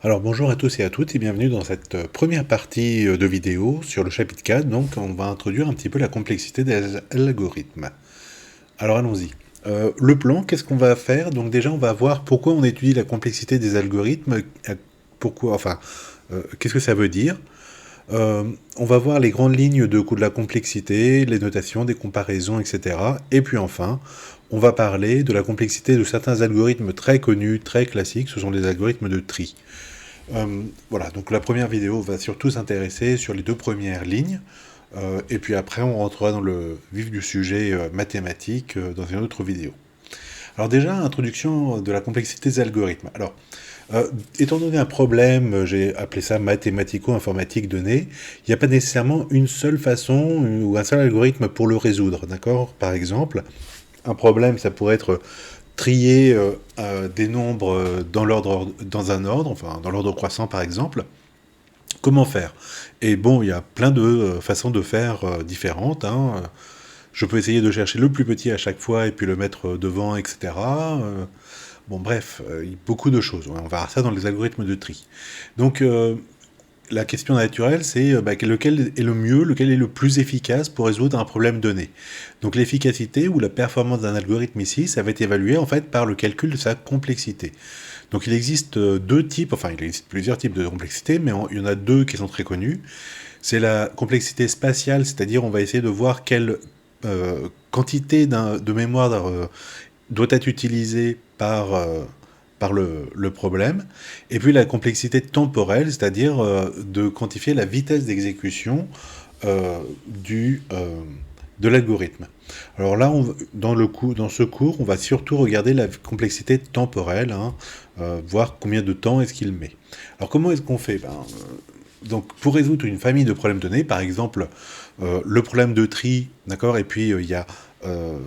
Alors bonjour à tous et à toutes et bienvenue dans cette première partie de vidéo sur le chapitre 4. Donc on va introduire un petit peu la complexité des algorithmes. Alors allons-y. Le plan, qu'est-ce qu'on va faire? Donc déjà on va voir pourquoi on étudie la complexité des algorithmes, pourquoi, qu'est-ce que ça veut dire. On va voir les grandes lignes de la complexité, les notations, des comparaisons, etc. Et puis enfin, on va parler de la complexité de certains algorithmes très connus, très classiques, ce sont les algorithmes de tri. Voilà, donc la première vidéo va surtout s'intéresser sur les deux premières lignes, et puis après on rentrera dans le vif du sujet mathématique dans une autre vidéo. Alors déjà, introduction de la complexité des algorithmes. Alors, étant donné un problème, j'ai appelé ça mathématico-informatique donné, il n'y a pas nécessairement une seule façon ou un seul algorithme pour le résoudre, d'accord? Par exemple, un problème, ça pourrait être trier des nombres dans un ordre, enfin dans l'ordre croissant par exemple. Comment faire? Et bon, il y a plein de façons de faire différentes, hein. Je peux essayer de chercher le plus petit à chaque fois et puis le mettre devant, etc. Bon, bref, beaucoup de choses. Ouais, on verra ça dans les algorithmes de tri. Donc, la question naturelle, c'est lequel est le mieux, lequel est le plus efficace pour résoudre un problème donné. Donc l'efficacité ou la performance d'un algorithme ici, ça va être évalué en fait par le calcul de sa complexité. Donc il existe deux types, enfin il existe plusieurs types de complexité, mais il y en a deux qui sont très connus. C'est la complexité spatiale, c'est-à-dire on va essayer de voir quelle quantité de mémoire doit être utilisée par le problème, et puis la complexité temporelle, c'est-à-dire de quantifier la vitesse d'exécution euh, du, euh, de l'algorithme. Alors là, dans ce cours, on va surtout regarder la complexité temporelle, hein, voir combien de temps est-ce qu'il met. Alors comment est-ce qu'on fait? Donc pour résoudre une famille de problèmes donnés, par exemple le problème de tri, d'accord, et puis il y a euh,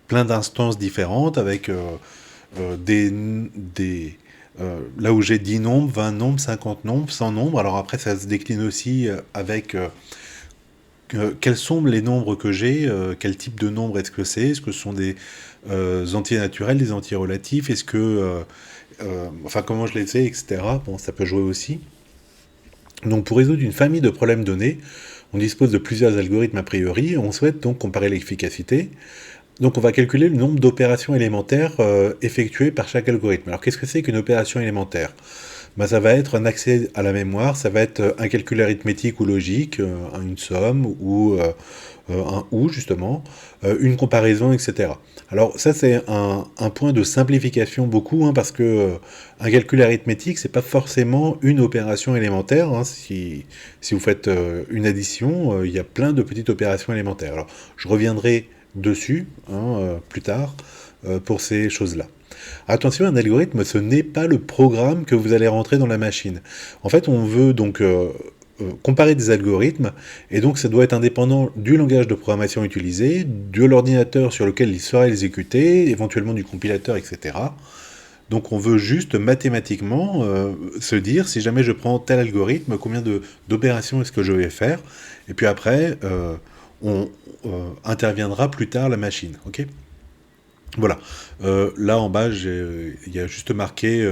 plein d'instances différentes avec là où j'ai 10 nombres, 20 nombres, 50 nombres, 100 nombres. Alors après, ça se décline aussi avec quels sont les nombres que j'ai, quel type de nombre est-ce que c'est, est-ce que ce sont des entiers naturels, des entiers relatifs, est-ce que, enfin comment je les sais, etc. Bon, ça peut jouer aussi. Donc pour résoudre une famille de problèmes donnés, on dispose de plusieurs algorithmes a priori, on souhaite donc comparer l'efficacité. Donc on va calculer le nombre d'opérations élémentaires effectuées par chaque algorithme. Alors qu'est-ce que c'est qu'une opération élémentaire? Ça va être un accès à la mémoire, ça va être un calcul arithmétique ou logique, une somme ou un ou justement, une comparaison, etc. Alors ça c'est un point de simplification beaucoup, hein, parce que un calcul arithmétique c'est pas forcément une opération élémentaire, hein. Si vous faites une addition, il y a plein de petites opérations élémentaires. Alors je reviendrai dessus, hein, plus tard pour ces choses-là. Attention, un algorithme, ce n'est pas le programme que vous allez rentrer dans la machine. En fait, on veut donc comparer des algorithmes, et donc ça doit être indépendant du langage de programmation utilisé, de l'ordinateur sur lequel il sera exécuté, éventuellement du compilateur, etc. Donc on veut juste mathématiquement se dire, si jamais je prends tel algorithme, combien d'opérations est-ce que je vais faire, et puis après, on interviendra plus tard la machine, ok? Voilà. Là en bas, il y a juste marqué,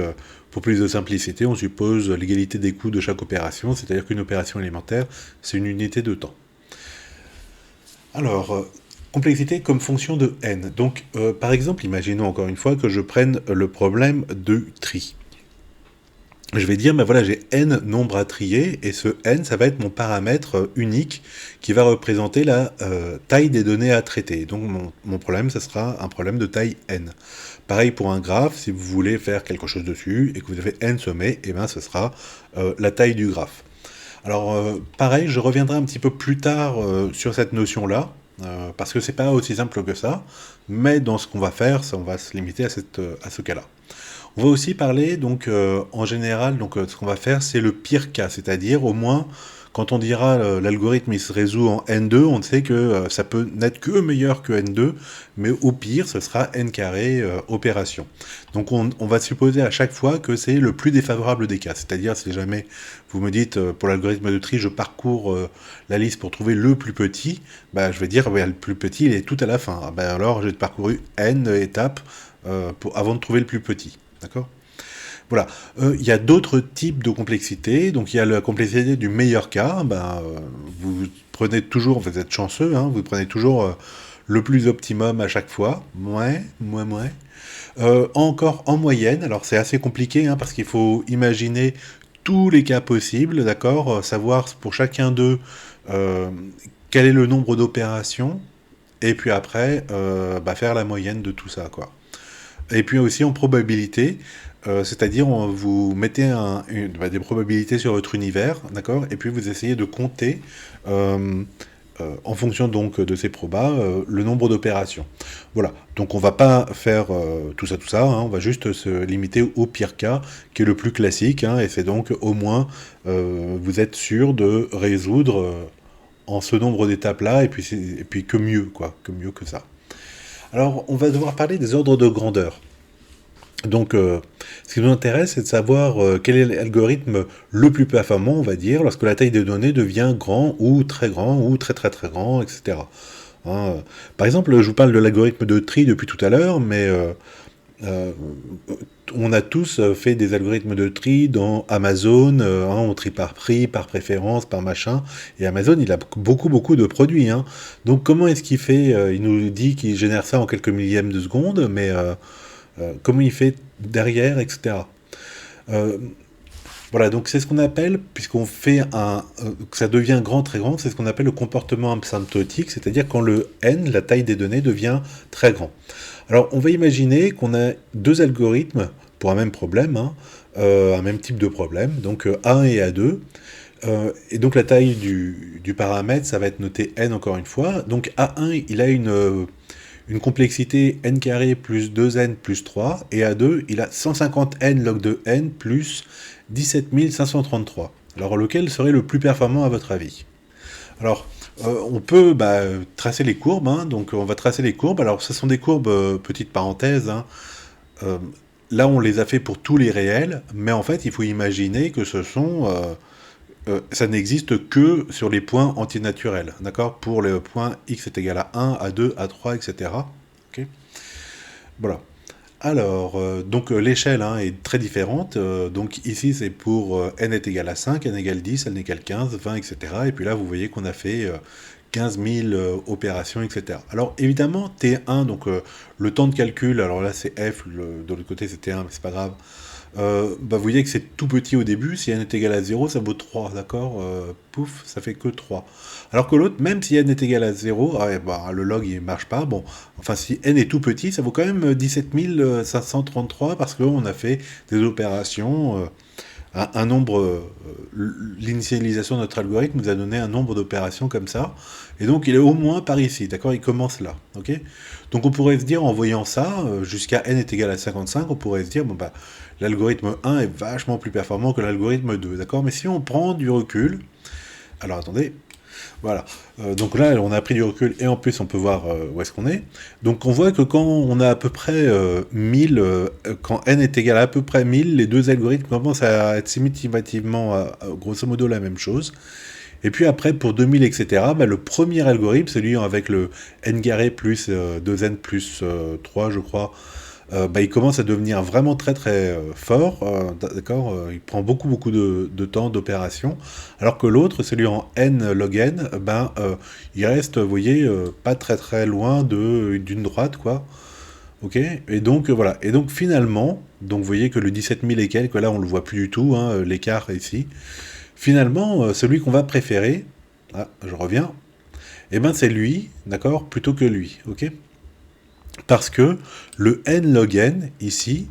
pour plus de simplicité, on suppose l'égalité des coûts de chaque opération, c'est-à-dire qu'une opération élémentaire, c'est une unité de temps. Alors, complexité comme fonction de n. Donc, par exemple, imaginons encore une fois que je prenne le problème de tri. Je vais dire, voilà, j'ai n nombres à trier, et ce n, ça va être mon paramètre unique qui va représenter la taille des données à traiter. Donc mon problème, ça sera un problème de taille n. Pareil pour un graphe, si vous voulez faire quelque chose dessus, et que vous avez n sommets, et bien ce sera la taille du graphe. Alors pareil, je reviendrai un petit peu plus tard sur cette notion-là, parce que c'est pas aussi simple que ça, mais dans ce qu'on va faire, on va se limiter à ce cas-là. On va aussi parler, donc, en général, donc, ce qu'on va faire, c'est le pire cas, c'est-à-dire, au moins, quand on dira l'algorithme il se résout en n2, on sait que ça peut n'être que meilleur que n2, mais au pire, ce sera n carré opération. Donc on va supposer à chaque fois que c'est le plus défavorable des cas, c'est-à-dire si jamais vous me dites pour l'algorithme de tri, je parcours la liste pour trouver le plus petit, je vais dire le plus petit il est tout à la fin. Alors j'ai parcouru n étapes avant de trouver le plus petit. D'accord? Voilà. Il y a d'autres types de complexité. Donc il y a la complexité du meilleur cas. Vous prenez toujours, vous êtes chanceux, hein, vous prenez toujours le plus optimum à chaque fois. Ouais. Encore en moyenne, alors c'est assez compliqué hein, parce qu'il faut imaginer tous les cas possibles, d'accord, savoir pour chacun d'eux euh, quel est le nombre d'opérations, et puis après faire la moyenne de tout ça, quoi. Et puis aussi en probabilité, c'est-à-dire vous mettez des probabilités sur votre univers, d'accord, et puis vous essayez de compter euh, en fonction donc de ces probas, le nombre d'opérations. Voilà, donc on va pas faire tout ça, hein, on va juste se limiter au pire cas, qui est le plus classique, hein, et c'est donc au moins vous êtes sûr de résoudre en ce nombre d'étapes-là, et puis que mieux, quoi, que mieux que ça. Alors on va devoir parler des ordres de grandeur. Donc, ce qui nous intéresse, c'est de savoir quel est l'algorithme le plus performant, on va dire, lorsque la taille des données devient grand ou très grand ou très très très grand, etc. Hein, par exemple, je vous parle de l'algorithme de tri depuis tout à l'heure, mais euh, on a tous fait des algorithmes de tri dans Amazon, hein, on trie par prix, par préférence, par machin, et Amazon, il a beaucoup de produits. Hein. Donc, comment est-ce qu'il fait il nous dit qu'il génère ça en quelques millièmes de seconde, mais comment il fait derrière, etc. Euh, voilà, donc c'est ce qu'on appelle, puisqu'on fait que ça devient grand, très grand, c'est ce qu'on appelle le comportement asymptotique, c'est-à-dire quand le n, la taille des données, devient très grand. Alors, on va imaginer qu'on a deux algorithmes pour un même problème, hein, un même type de problème, donc A1 et A2. Et donc la taille du paramètre, ça va être noté n encore une fois. Donc A1, il a une complexité n carré plus 2n plus 3, et A2, il a 150n log de n plus 17 533. Alors lequel serait le plus performant à votre avis? Alors, on peut tracer les courbes, hein, donc on va tracer les courbes. Alors ce sont des courbes, petite parenthèse, hein, euh, là on les a fait pour tous les réels, mais en fait il faut imaginer que ça n'existe que sur les points antinaturels, d'accord? Pour le point x est égal à 1, à 2, à 3, etc. Ok. Voilà. Alors, donc l'échelle hein, est très différente. Donc ici, c'est pour n est égal à 5, n égale 10, n égale 15, 20, etc. Et puis là, vous voyez qu'on a fait 15 000 opérations, etc. Alors évidemment, T1, donc le temps de calcul, alors là c'est F, de l'autre côté c'est T1, mais c'est pas grave. Vous voyez que c'est tout petit au début, si n est égal à 0, ça vaut 3, d'accord. Pouf, ça fait que 3. Alors que l'autre, même si n est égal à 0, le log il marche pas, bon, enfin si n est tout petit, ça vaut quand même 17 533 parce qu'on a fait des opérations, un nombre, l'initialisation de notre algorithme nous a donné un nombre d'opérations comme ça, et donc il est au moins par ici, d'accord, il commence là, ok. Donc on pourrait se dire, en voyant ça, jusqu'à n est égal à 55, on pourrait se dire, l'algorithme 1 est vachement plus performant que l'algorithme 2, d'accord. Mais si on prend du recul, alors attendez, voilà. Donc là, on a pris du recul et en plus, on peut voir où est-ce qu'on est. Donc on voit que quand on a à peu près 1000, quand n est égal à peu près 1000, les deux algorithmes commencent à être significativement, grosso modo, la même chose. Et puis après, pour 2000, etc., le premier algorithme, celui avec le n carré plus 2n plus 3, je crois, il commence à devenir vraiment très très fort, d'accord. Il prend beaucoup de temps d'opération, alors que l'autre, celui en n log n, il reste, vous voyez, pas très très loin d'une droite, quoi. Ok. Et donc voilà. Et donc finalement, donc vous voyez que le 17 000 et quelques, là on le voit plus du tout, hein, l'écart ici. Finalement, celui qu'on va préférer, je reviens, c'est lui, d'accord, plutôt que lui, ok. Parce que le n log n, ici,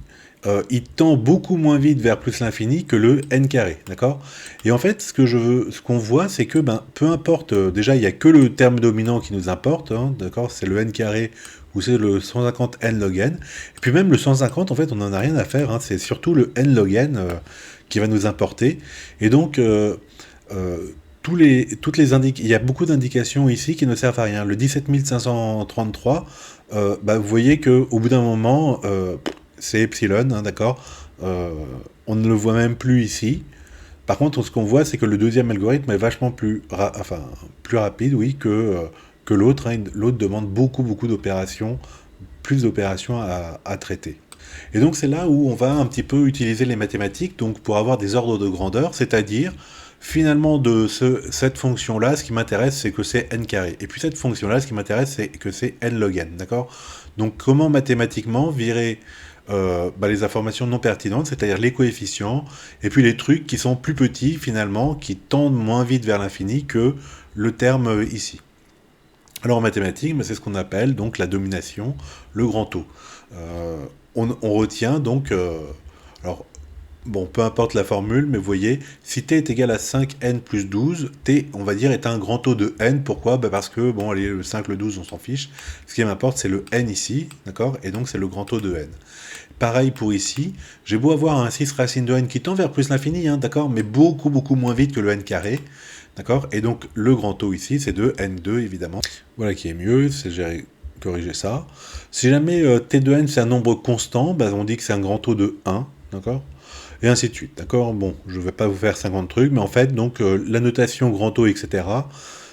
il tend beaucoup moins vite vers plus l'infini que le n carré, d'accord. Et en fait, ce qu'on voit, c'est que, peu importe, déjà, il n'y a que le terme dominant qui nous importe, hein, d'accord, c'est le n carré ou c'est le 150 n log n. Et puis même le 150, en fait, on n'en a rien à faire, hein, c'est surtout le n log n qui va nous importer. Et donc, il y a beaucoup d'indications ici qui ne servent à rien. Le 17 533, vous voyez qu'au bout d'un moment, c'est epsilon, hein, d'accord. On ne le voit même plus ici. Par contre, ce qu'on voit, c'est que le deuxième algorithme est vachement plus rapide, oui, que l'autre. Hein. L'autre demande beaucoup d'opérations, plus d'opérations à traiter. Et donc c'est là où on va un petit peu utiliser les mathématiques donc pour avoir des ordres de grandeur, c'est-à-dire finalement de cette fonction-là, ce qui m'intéresse c'est que c'est n carré. Et puis cette fonction-là, ce qui m'intéresse c'est que c'est n log n, d'accord? Donc comment mathématiquement virer les informations non pertinentes, c'est-à-dire les coefficients, et puis les trucs qui sont plus petits finalement, qui tendent moins vite vers l'infini que le terme ici. Alors en mathématiques, c'est ce qu'on appelle donc la domination, le grand O. On retient donc, alors bon, peu importe la formule, mais vous voyez, si t est égal à 5n plus 12, t, on va dire, est un grand O de n. Pourquoi? Parce que, bon, allez, le 5, le 12, on s'en fiche. Ce qui m'importe, c'est le n ici, d'accord? Et donc, c'est le grand O de n. Pareil pour ici, j'ai beau avoir un 6 racine de n qui tend vers plus l'infini, hein, d'accord? Mais beaucoup, beaucoup moins vite que le n carré, d'accord? Et donc, le grand O ici, c'est de n2, évidemment. Voilà qui est mieux, j'ai corrigé ça. Si jamais t de n, c'est un nombre constant, on dit que c'est un grand O de 1, d'accord? Et ainsi de suite, d'accord? Bon, je ne vais pas vous faire 50 trucs, mais en fait, donc, la notation grand O, etc.,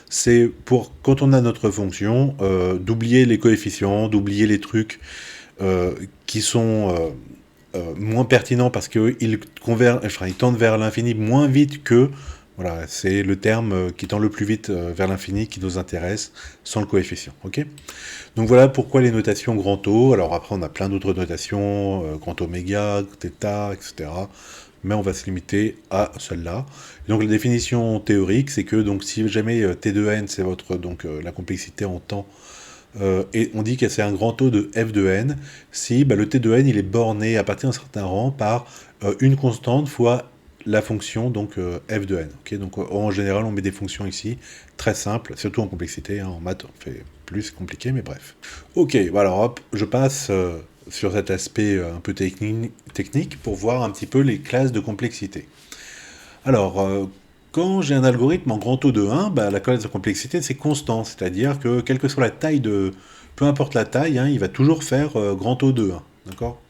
c'est pour, quand on a notre fonction, d'oublier les coefficients, d'oublier les trucs qui sont moins pertinents parce qu'ils tendent vers l'infini moins vite que, voilà, c'est le terme qui tend le plus vite vers l'infini qui nous intéresse, sans le coefficient, ok? Donc voilà pourquoi les notations grand O. Alors après, on a plein d'autres notations, grand oméga, θ, etc. Mais on va se limiter à celle-là. Donc la définition théorique, c'est que donc, si jamais t de n, c'est votre la complexité en temps, et on dit que c'est un grand O de f de n, si le t de n il est borné à partir d'un certain rang par une constante fois la fonction donc f de n. Okay, donc en général on met des fonctions ici très simples, surtout en complexité, hein, en maths on fait plus compliqué, mais bref. Ok, alors hop, je passe sur cet aspect un peu technique pour voir un petit peu les classes de complexité. Alors, quand j'ai un algorithme en grand O de 1, la classe de complexité c'est constant, c'est-à-dire que quelle que soit la taille de... Peu importe la taille, hein, il va toujours faire grand O de 1, d'accord?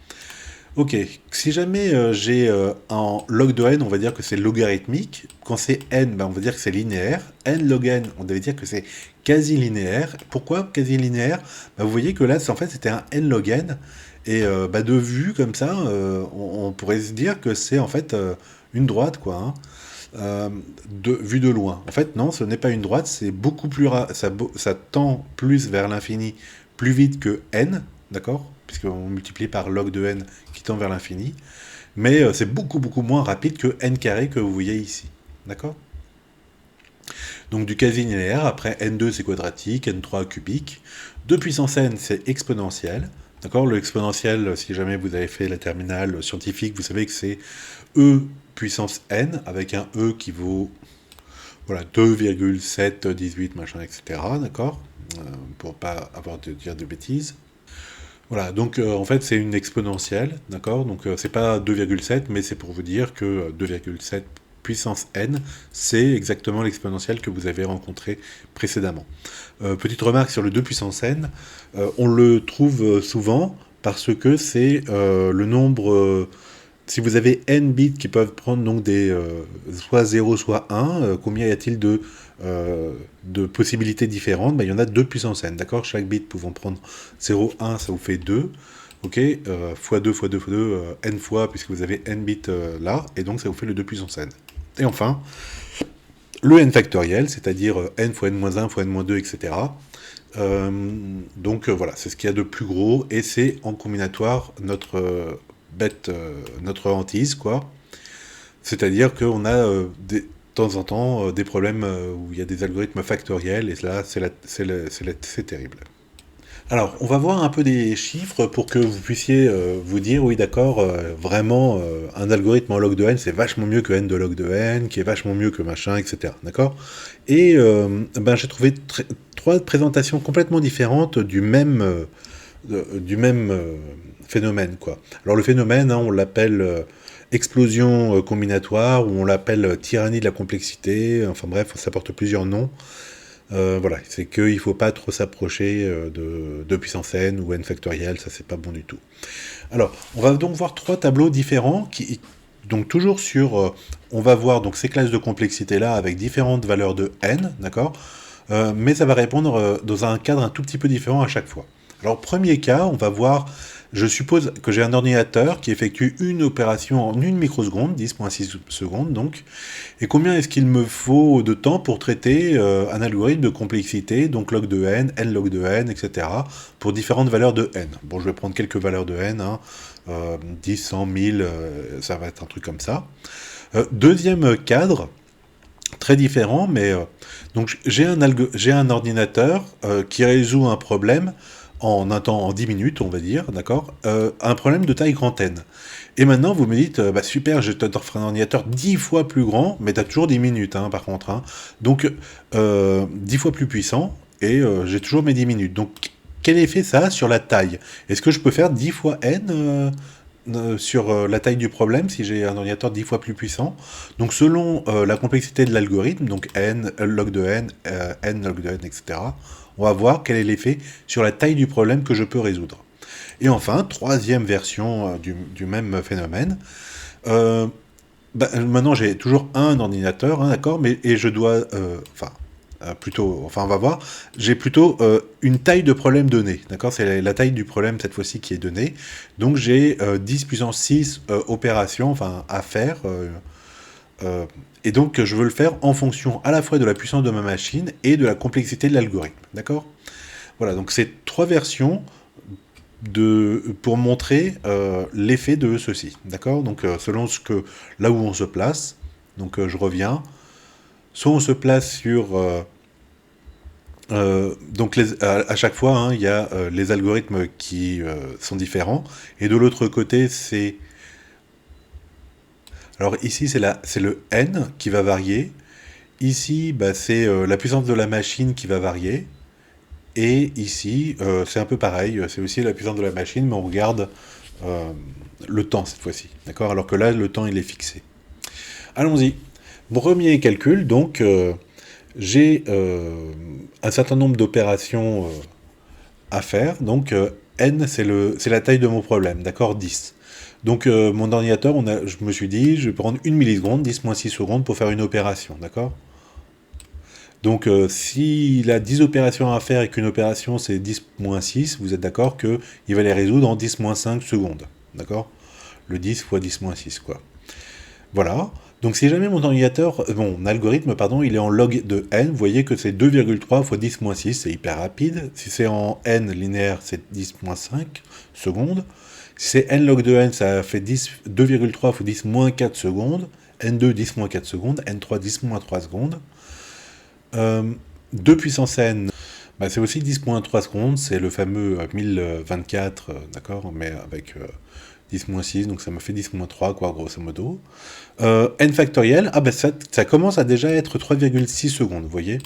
Ok, si jamais j'ai un log de n, on va dire que c'est logarithmique. Quand c'est n, on va dire que c'est linéaire. N log n, on va dire que c'est quasi linéaire. Pourquoi quasi linéaire? Vous voyez que là, en fait, c'était un n log n. Et de vue comme ça, on pourrait se dire que c'est en fait une droite, quoi. Hein. Vue de loin. En fait, non, ce n'est pas une droite, c'est beaucoup plus ça tend plus vers l'infini, plus vite que n, d'accord? Puisqu'on multiplie par log de n qui tend vers l'infini. Mais c'est beaucoup, beaucoup moins rapide que n carré que vous voyez ici, d'accord? Donc du quasi-linéaire, après n2 c'est quadratique, n3 cubique. 2 puissance n c'est exponentiel. D'accord? Le exponentiel, si jamais vous avez fait la terminale scientifique, vous savez que c'est e puissance n, avec un e qui vaut voilà, 2,718 machin, etc. D'accord? Pour pas avoir de dire de bêtises. Voilà, donc en fait c'est une exponentielle, d'accord? Donc c'est pas 2,7, mais c'est pour vous dire que 2,7 puissance n, c'est exactement l'exponentielle que vous avez rencontrée précédemment. Petite remarque sur le 2 puissance n, on le trouve souvent parce que c'est le nombre... si vous avez n bits qui peuvent prendre donc des soit 0 soit 1, combien y a-t-il de possibilités différentes? Il y en a 2 puissance n, d'accord? Chaque bit pouvant prendre 0, 1, ça vous fait 2. Ok, fois 2, fois 2, fois 2, n fois, puisque vous avez n bits là, et donc ça vous fait le 2 puissance n. Et enfin, le n factoriel, c'est-à-dire n fois n-1 fois n-2, etc. Donc voilà, c'est ce qu'il y a de plus gros, et c'est en combinatoire notre notre hantise, quoi. C'est-à-dire qu'on a de temps en temps des problèmes où il y a des algorithmes factoriels, et là, c'est terrible. Alors, on va voir un peu des chiffres pour que vous puissiez vous dire, oui d'accord, vraiment, un algorithme en log de n, c'est vachement mieux que n de log de n, qui est vachement mieux que machin, etc. D'accord? Et j'ai trouvé 3 présentations complètement différentes du même phénomène, quoi. Alors le phénomène, hein, on l'appelle explosion combinatoire, ou on l'appelle tyrannie de la complexité, enfin bref, ça porte plusieurs noms. Voilà, c'est qu'il ne faut pas trop s'approcher de puissance n ou n factoriel, ça c'est pas bon du tout. Alors, on va donc voir 3 tableaux différents, donc toujours sur, on va voir donc ces classes de complexité là avec différentes valeurs de n, d'accord, mais ça va répondre dans un cadre un tout petit peu différent à chaque fois. Alors, premier cas, on va voir, je suppose que j'ai un ordinateur qui effectue une opération en 1 microseconde, 10,6 secondes donc, et combien est-ce qu'il me faut de temps pour traiter un algorithme de complexité, donc log de n log de n, etc., pour différentes valeurs de n. Bon, je vais prendre quelques valeurs de n, hein, 10, 100, 1000, ça va être un truc comme ça. Deuxième cadre, très différent, mais donc j'ai un ordinateur qui résout un problème en un temps, en 10 minutes, on va dire, d'accord, un problème de taille grand N. Et maintenant, vous me dites, bah super, je t'offre un ordinateur 10 fois plus grand, mais tu as toujours 10 minutes, hein, par contre. Hein. Donc, 10 fois plus puissant, et j'ai toujours mes 10 minutes. Donc, quel effet ça a sur la taille? Est-ce que je peux faire 10 fois N sur la taille du problème si j'ai un ordinateur 10 fois plus puissant? Donc, selon la complexité de l'algorithme, donc n log de n log de n, etc., on va voir quel est l'effet sur la taille du problème que je peux résoudre. Et enfin, troisième version du même phénomène, maintenant j'ai toujours un ordinateur, hein, d'accord, et je dois, on va voir, j'ai plutôt une taille de problème donnée, d'accord, c'est la taille du problème cette fois-ci qui est donnée, donc j'ai 10 puissance 6 opérations, enfin, à faire, et donc je veux le faire en fonction à la fois de la puissance de ma machine et de la complexité de l'algorithme, d'accord. Voilà, donc c'est trois versions pour montrer l'effet de ceci, d'accord. Donc selon là où on se place, donc je reviens, soit on se place sur donc à chaque fois, hein, il y a les algorithmes qui sont différents, et de l'autre côté c'est, alors ici c'est le n qui va varier, ici bah, c'est la puissance de la machine qui va varier, et ici c'est un peu pareil, c'est aussi la puissance de la machine, mais on regarde le temps cette fois-ci, d'accord, alors que là le temps il est fixé. Allons-y. Premier calcul, donc j'ai un certain nombre d'opérations à faire, donc n c'est la taille de mon problème, d'accord, 10. Donc mon ordinateur, je me suis dit, je vais prendre 1 milliseconde, 10 moins 6 secondes pour faire une opération, d'accord. Donc s'il a 10 opérations à faire et qu'une opération c'est 10 moins 6, vous êtes d'accord qu'il va les résoudre en 10 moins 5 secondes, d'accord. Le 10 fois 10 moins 6, quoi. Voilà. Donc si jamais mon algorithme, pardon, il est en log de n, vous voyez que c'est 2,3 fois 10 moins 6, c'est hyper rapide. Si c'est en n linéaire, c'est 10 moins 5 secondes. Si c'est n log de n, ça fait 2,3 fois 10 moins 4 secondes. N2, 10 moins 4 secondes. N3, 10 moins 3 secondes. 2 puissance n, bah, c'est aussi 10,3 secondes, c'est le fameux 1024, d'accord, mais avec 10 moins 6, donc ça me fait 10 moins 3, quoi, grosso modo. N factoriel, ah bah ça commence à déjà être 3,6 secondes, vous voyez.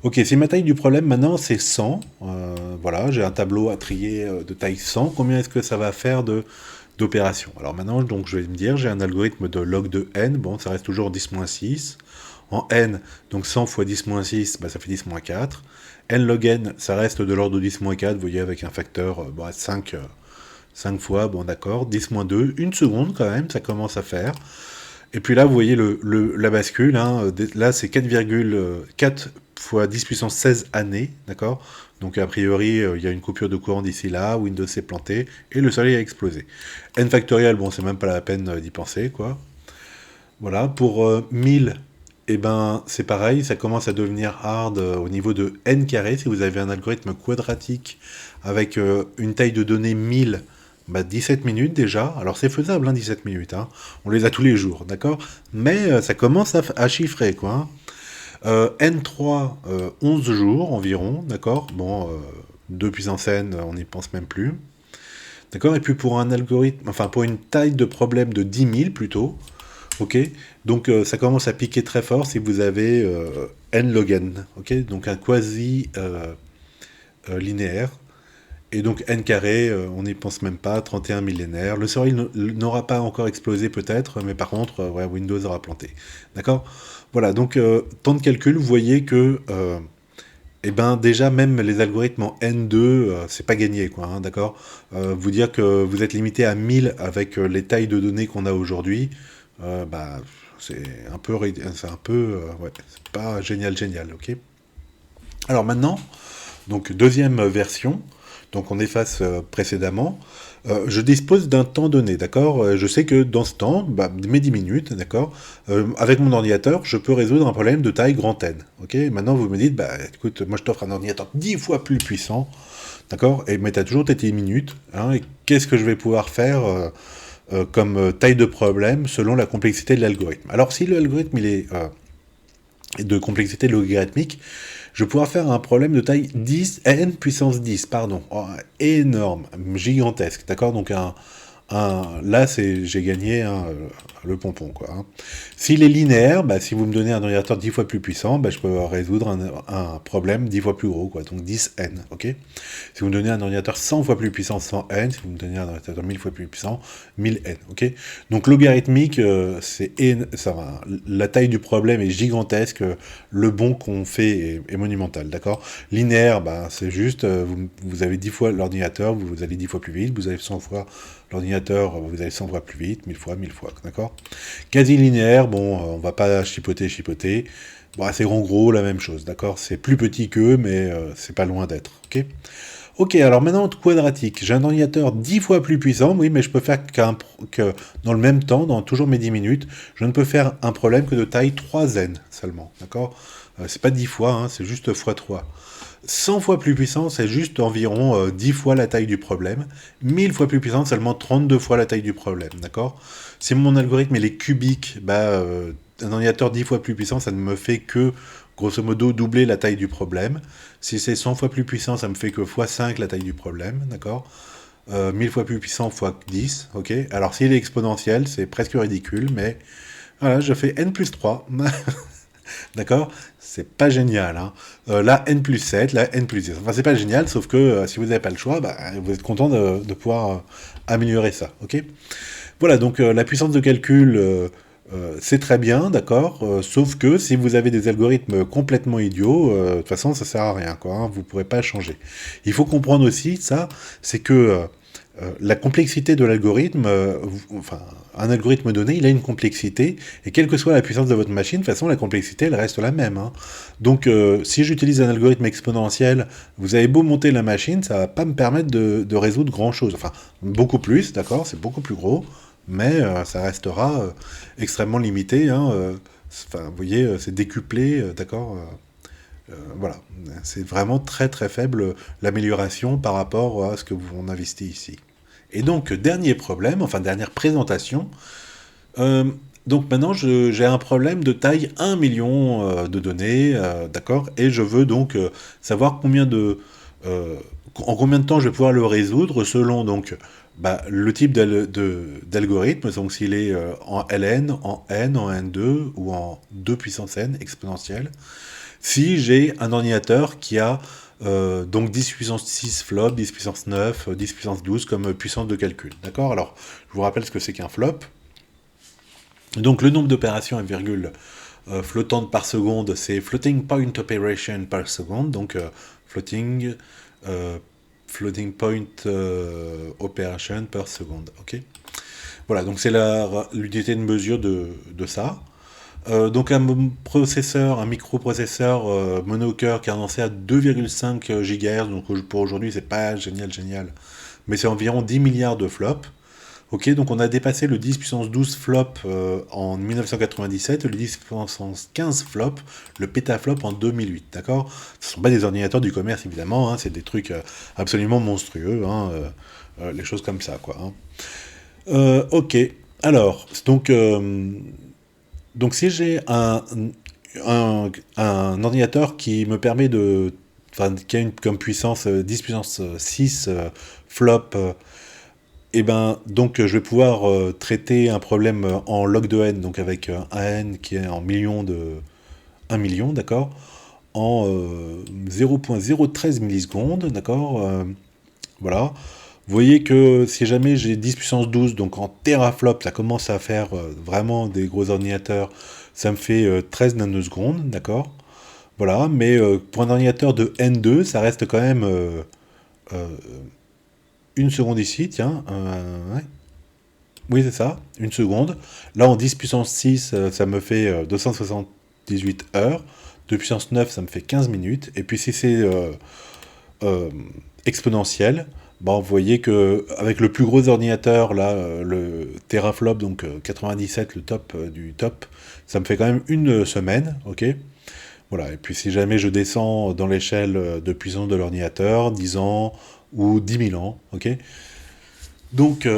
Ok, si ma taille du problème maintenant c'est 100, voilà, j'ai un tableau à trier de taille 100, combien est-ce que ça va faire d'opérations? Alors maintenant, donc, je vais me dire, j'ai un algorithme de log de n, bon, ça reste toujours 10 moins 6, en n, donc 100 fois 10 moins 6, bah, ça fait 10 moins 4, n log n, ça reste de l'ordre de 10 moins 4, vous voyez, avec un facteur 5 fois, bon d'accord, 10 moins 2, une seconde quand même, ça commence à faire. Et puis là, vous voyez la bascule, hein, là c'est 4,4 fois 10 puissance 16 années, d'accord. Donc a priori, il y a une coupure de courant d'ici là, Windows s'est planté, et le soleil a explosé. N factoriel, bon, c'est même pas la peine d'y penser, quoi. Voilà, pour 1000, eh ben, c'est pareil, ça commence à devenir hard au niveau de n carré. Si vous avez un algorithme quadratique avec une taille de données 1000, bah 17 minutes déjà. Alors c'est faisable, hein, 17 minutes. Hein. On les a tous les jours, d'accord. Mais ça commence à chiffrer, quoi. Hein. N3, 11 jours environ, d'accord. Bon, 2 puissance n, on n'y pense même plus. D'accord. Et puis pour un algorithme, enfin pour une taille de problème de 10 000 plutôt, ok, donc ça commence à piquer très fort si vous avez n log n, ok, donc un quasi linéaire, et donc n carré, on n'y pense même pas, 31 millénaires, le soleil n'aura pas encore explosé peut-être, mais par contre, ouais, Windows aura planté, d'accord. Voilà, donc temps de calcul, vous voyez que eh ben déjà même les algorithmes en N2, c'est pas gagné, quoi, hein, d'accord. Vous dire que vous êtes limité à 1000 avec les tailles de données qu'on a aujourd'hui, bah c'est un peu, ouais, c'est pas génial, ok. Alors maintenant, donc deuxième version, Donc on efface précédemment. Je dispose d'un temps donné, d'accord? Je sais que dans ce temps, mes 10 minutes, d'accord? Avec mon ordinateur, je peux résoudre un problème de taille grand N, ok? Maintenant, vous me dites, écoute, moi je t'offre un ordinateur 10 fois plus puissant, d'accord? Mais tu as toujours tes 10 minutes, hein, et qu'est-ce que je vais pouvoir faire comme taille de problème selon la complexité de l'algorithme? Alors, si l'algorithme il est de complexité logarithmique, je vais pouvoir faire un problème de taille 10, n puissance 10, pardon. Oh, énorme, gigantesque, d'accord? Donc là, j'ai gagné le pompon, quoi. Hein. S'il est linéaire, si vous me donnez un ordinateur 10 fois plus puissant, je peux résoudre un problème 10 fois plus gros, quoi. Donc 10n, ok? Si vous me donnez un ordinateur 100 fois plus puissant, 100n. Si vous me donnez un ordinateur 1000 fois plus puissant, 1000n, ok? Donc logarithmique, la taille du problème est gigantesque, le bond qu'on fait est monumental, d'accord? Linéaire, c'est juste, vous avez 10 fois l'ordinateur, vous allez 10 fois plus vite, vous avez 100 fois l'ordinateur, vous allez 100 fois plus vite, 1000 fois, d'accord? Quasi linéaire, on va pas chipoter. C'est en gros la même chose, d'accord? C'est plus petit qu'eux, mais c'est pas loin d'être, ok? Ok, alors maintenant, quadratique. J'ai un ordinateur 10 fois plus puissant, oui, mais je peux faire que dans le même temps, dans toujours mes 10 minutes, je ne peux faire un problème que de taille 3n seulement, d'accord? C'est pas 10 fois, hein, c'est juste x3. 100 fois plus puissant, c'est juste environ 10 fois la taille du problème. 1000 fois plus puissant, seulement 32 fois la taille du problème, d'accord? Si mon algorithme il est cubique, un ordinateur 10 fois plus puissant, ça ne me fait que, grosso modo, doubler la taille du problème. Si c'est 100 fois plus puissant, ça me fait que x5 la taille du problème, d'accord? 1000 fois plus puissant x 10, ok? Alors s'il est exponentiel, c'est presque ridicule, mais voilà, je fais n plus 3. D'accord? C'est pas génial. Hein. Là, n plus 7, là, n plus 10. Enfin, c'est pas génial, sauf que si vous n'avez pas le choix, vous êtes content de pouvoir améliorer ça. Ok? Voilà, donc la puissance de calcul, c'est très bien, d'accord? Sauf que si vous avez des algorithmes complètement idiots, de toute façon, ça sert à rien, quoi. Hein, vous ne pourrez pas changer. Il faut comprendre aussi, ça, c'est que la complexité de l'algorithme, un algorithme donné, il a une complexité, et quelle que soit la puissance de votre machine, de toute façon, la complexité, elle reste la même. Hein. Donc, si j'utilise un algorithme exponentiel, vous avez beau monter la machine, ça va pas me permettre de résoudre grand-chose. Enfin, beaucoup plus, d'accord, c'est beaucoup plus gros, mais ça restera extrêmement limité. Hein, vous voyez, c'est décuplé, d'accord voilà, c'est vraiment très très faible l'amélioration par rapport à ce que vous en investissez ici. Et donc, dernier problème, enfin dernière présentation. Donc maintenant, j'ai un problème de taille 1 million de données, d'accord? Et je veux donc savoir en combien de temps je vais pouvoir le résoudre selon donc le type d'algorithme, donc s'il est en ln, en n, en n2 ou en 2 puissance n exponentielle. Si j'ai un ordinateur qui a donc 10 puissance 6 flop, 10 puissance 9, 10 puissance 12 comme puissance de calcul. D'accord? Alors, je vous rappelle ce que c'est qu'un flop. Donc, le nombre d'opérations à virgule flottante par seconde, c'est floating point operation per seconde. Donc, floating point operation per seconde. Ok? Voilà, donc c'est l'unité de mesure de ça. Donc un microprocesseur monocœur cadencé à 2,5 GHz, donc pour aujourd'hui c'est pas génial, mais c'est environ 10 milliards de flops. Ok, donc on a dépassé le 10 puissance 12 flop en 1997, le 10 puissance 15 flop, le pétaflop en 2008, d'accord? Ce ne sont pas des ordinateurs du commerce évidemment, hein, c'est des trucs absolument monstrueux, hein, les choses comme ça, quoi. Hein. Ok, alors, donc si j'ai un ordinateur qui me permet qui a comme puissance 10 puissance 6 flop, donc je vais pouvoir traiter un problème en log de n, donc avec un n qui est en 1 million, d'accord, en 0,013 millisecondes, d'accord, voilà. Vous voyez que si jamais j'ai 10 puissance 12, donc en teraflop, ça commence à faire vraiment des gros ordinateurs, ça me fait 13 nanosecondes, d'accord? Voilà, mais pour un ordinateur de N2, ça reste quand même une seconde ici, tiens. Ouais. Oui, c'est ça, une seconde. Là, en 10 puissance 6, ça me fait 278 heures. 2 puissance 9, ça me fait 15 minutes. Et puis si c'est exponentielle, bon, vous voyez que avec le plus gros ordinateur, là, le teraflop, donc 97, le top du top, ça me fait quand même une semaine, ok. Voilà, et puis si jamais je descends dans l'échelle de puissance de l'ordinateur, 10 ans ou 10 000 ans, ok. Donc,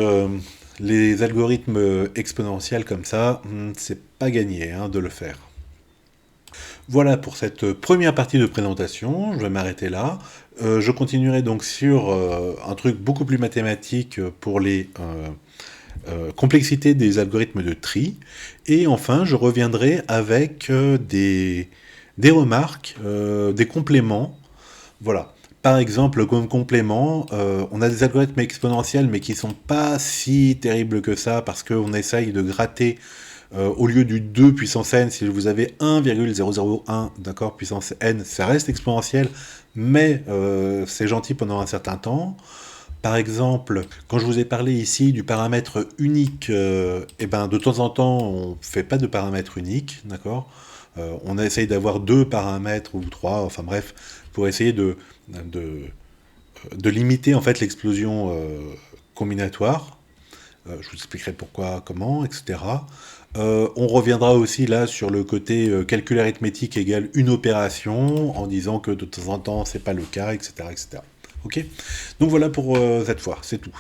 les algorithmes exponentiels comme ça, c'est pas gagné hein, de le faire. Voilà pour cette première partie de présentation, je vais m'arrêter là. Je continuerai donc sur un truc beaucoup plus mathématique pour les complexités des algorithmes de tri. Et enfin, je reviendrai avec des remarques, des compléments. Voilà. Par exemple, comme complément, on a des algorithmes exponentiels, mais qui sont pas si terribles que ça, parce qu'on essaye de gratter au lieu du 2 puissance n, si vous avez 1,001, d'accord, puissance n, ça reste exponentiel, mais c'est gentil pendant un certain temps. Par exemple, quand je vous ai parlé ici du paramètre unique, eh ben, de temps en temps, on ne fait pas de paramètre unique, d'accord. On essaye d'avoir 2 paramètres ou 3, enfin bref, pour essayer de, de limiter en fait l'explosion combinatoire. Je vous expliquerai pourquoi, comment, etc. On reviendra aussi là sur le côté calcul arithmétique égale une opération, en disant que de temps en temps c'est pas le cas, etc. etc. Ok. Donc voilà pour cette fois, c'est tout.